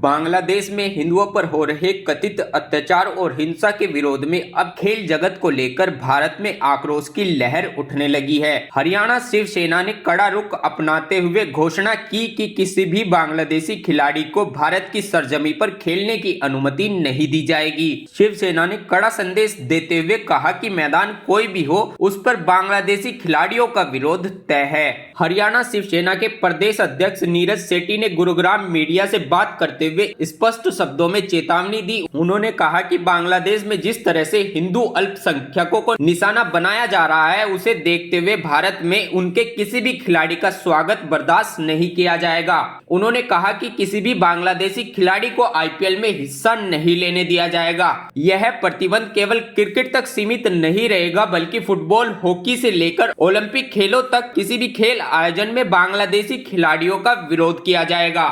बांग्लादेश में हिंदुओं पर हो रहे कथित अत्याचार और हिंसा के विरोध में अब खेल जगत को लेकर भारत में आक्रोश की लहर उठने लगी है। हरियाणा शिवसेना ने कड़ा रुख अपनाते हुए घोषणा की कि किसी भी बांग्लादेशी खिलाड़ी को भारत की सरजमी पर खेलने की अनुमति नहीं दी जाएगी। शिवसेना ने कड़ा संदेश देते हुए कहा कि मैदान कोई भी हो, उस पर बांग्लादेशी खिलाड़ियों का विरोध तय है। हरियाणा शिवसेना के प्रदेश अध्यक्ष नीरज सेठी ने गुरुग्राम मीडिया से बात करते हुए स्पष्ट शब्दों में चेतावनी दी। उन्होंने कहा कि बांग्लादेश में जिस तरह से हिंदू अल्पसंख्यकों को निशाना बनाया जा रहा है, उसे देखते हुए भारत में उनके किसी भी खिलाड़ी का स्वागत बर्दाश्त नहीं किया जाएगा। उन्होंने कहा कि किसी भी बांग्लादेशी खिलाड़ी को आईपीएल में हिस्सा नहीं लेने दिया जाएगा। यह प्रतिबंध केवल क्रिकेट तक सीमित नहीं रहेगा, बल्कि फुटबॉल, हॉकी से लेकर ओलंपिक खेलों तक किसी भी खेल आयोजन में बांग्लादेशी खिलाड़ियों का विरोध किया जाएगा।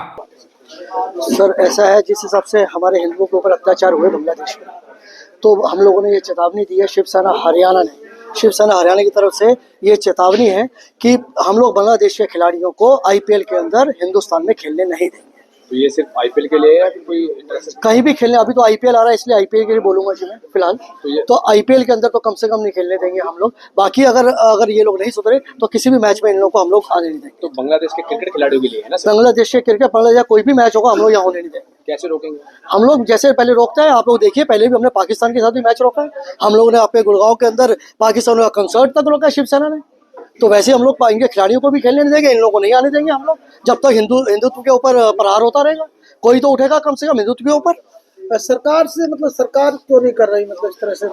सर, ऐसा है जिस हिसाब से हमारे हिंदुओं के ऊपर अत्याचार हुए बांग्लादेश में, तो हम लोगों ने ये चेतावनी दी है। शिवसेना हरियाणा की तरफ से ये चेतावनी है कि हम लोग बांग्लादेश के खिलाड़ियों को आईपीएल के अंदर हिंदुस्तान में खेलने नहीं देंगे। तो ये सिर्फ आईपीएल के लिए है या फिर कोई कहीं भी खेलने? अभी तो आईपीएल आ रहा है, इसलिए आईपीएल के लिए बोलूंगा जी मैं फिलहाल। तो आईपीएल के अंदर तो कम से कम नहीं खेलने देंगे हम लोग। बाकी अगर ये लोग नहीं सुधरे तो किसी भी मैच में इन लोगों को हम लोग आने नहीं देंगे। तो बांग्लादेश के क्रिकेट खिलाड़ियों के लिए है ना सर? बांग्लादेश के क्रिकेट, बांग्लादेश कोई भी मैच होगा हम लोग यहाँ होने नहीं देंगे। कैसे रोकेंगे? हम लोग जैसे पहले रोकते हैं, आप लोग देखिए, पहले भी हमने पाकिस्तान के साथ भी मैच रोका है। हम लोग ने अपने गुड़गांव के अंदर पाकिस्तान का कंसर्ट तक रोका है शिवसेना ने। तो वैसे हम लोग इनके खिलाड़ियों को भी खेलने नहीं देंगे, इन लोगों को नहीं आने देंगे हम लोग, जब तक हिंदुत्व के ऊपर प्रहार होता रहेगा। कोई तो उठेगा कम से कम हिंदुत्व के ऊपर। सरकार से सरकार क्यों नहीं कर रही इस तरह से?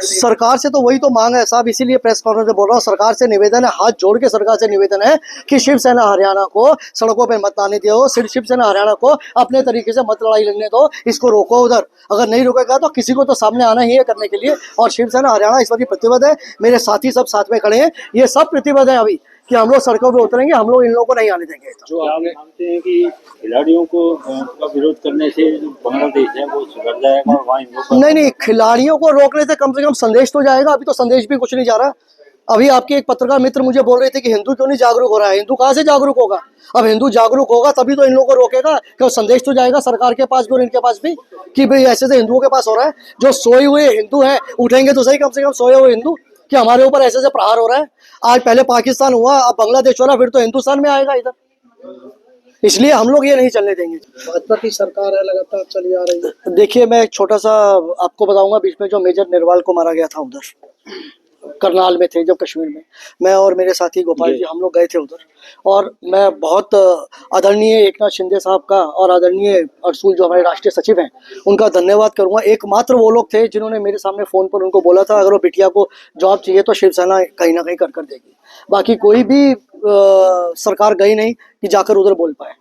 सरकार से तो वही तो मांग है साहब, इसीलिए प्रेस कॉन्फ्रेंस में बोल रहा हूँ। सरकार से निवेदन है, हाथ जोड़ के सरकार से निवेदन है कि शिवसेना हरियाणा को सड़कों पे मत आने दो। शिवसेना हरियाणा को अपने तरीके से मत लड़ाई लड़ने दो, इसको रोको उधर। अगर नहीं रोकेगा तो किसी को तो सामने आना ही है करने के लिए। और शिवसेना हरियाणा इस बार प्रतिबद्ध है, मेरे साथी सब साथ में खड़े हैं, ये सब प्रतिबद्ध है अभी कि हम लोग सड़कों पे उतरेंगे, हम लोग इन लोगों को नहीं आने देंगे। जो आप मानते हैं कि खिलाड़ियों को का विरोध करने से जो बांग्लादेश है वो सुधर जाएगा और वहाँ नहीं, खिलाड़ियों को रोकने से कम संदेश तो जाएगा। अभी तो संदेश भी कुछ नहीं जा रहा। अभी आपके एक पत्रकार मित्र मुझे बोल रहे थे कि हिंदू क्यों नहीं जागरूक हो रहा है। हिंदू कहाँ से जागरूक होगा? अब हिंदू जागरूक होगा तभी तो इन लोगों को रोकेगा, कि संदेश तो जाएगा सरकार के पास भी और इनके पास भी कि भाई ऐसे से हिंदुओं के पास हो रहा है। जो सोए हुए हिंदू है उठेंगे तो सही, कम से कम सोए हुए हिंदू, कि हमारे ऊपर ऐसे से प्रहार हो रहा है। आज पहले पाकिस्तान हुआ, अब बांग्लादेश हो रहा, फिर तो हिंदुस्तान में आएगा इधर। इसलिए हम लोग ये नहीं चलने देंगे। भाजपा की सरकार है, लगातार चली आ रही है। देखिए, मैं एक छोटा सा आपको बताऊंगा, बीच में जो मेजर निर्वाल को मारा गया था उधर करनाल में थे, जब कश्मीर में, मैं और मेरे साथी गोपाल जी हम लोग गए थे उधर। और मैं बहुत आदरणीय एकनाथ शिंदे साहब का और आदरणीय अरसूल जो हमारे राष्ट्रीय सचिव हैं, उनका धन्यवाद करूंगा। एकमात्र वो लोग थे जिन्होंने मेरे सामने फोन पर उनको बोला था अगर वो बिटिया को जॉब चाहिए तो शिवसेना कहीं ना कहीं कर देगी। बाकी कोई भी सरकार गई नहीं कि जाकर उधर बोल पाए।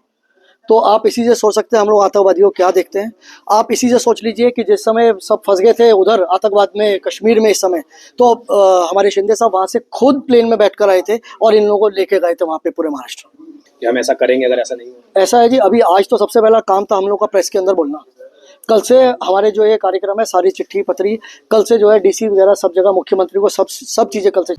तो आप इसी से सोच सकते हैं हम लोग आतंकवादियों को क्या देखते हैं। आप इसी से सोच लीजिए कि जिस समय सब फंस गए थे उधर आतंकवाद में कश्मीर में, इस समय तो हमारे शिंदे साहब वहाँ से खुद प्लेन में बैठकर आए थे और इन लोगों को लेके गए थे वहाँ पे पूरे महाराष्ट्र। कि हम ऐसा करेंगे अगर ऐसा नहीं हो? ऐसा है जी, अभी आज तो सबसे पहला काम था हम लोग का प्रेस के अंदर बोलना। कल से हमारे जो ये कार्यक्रम है, सारी चिट्ठी पत्री, कल से जो है डीसी वगैरह सब जगह, मुख्यमंत्री को सब चीज़ें कल से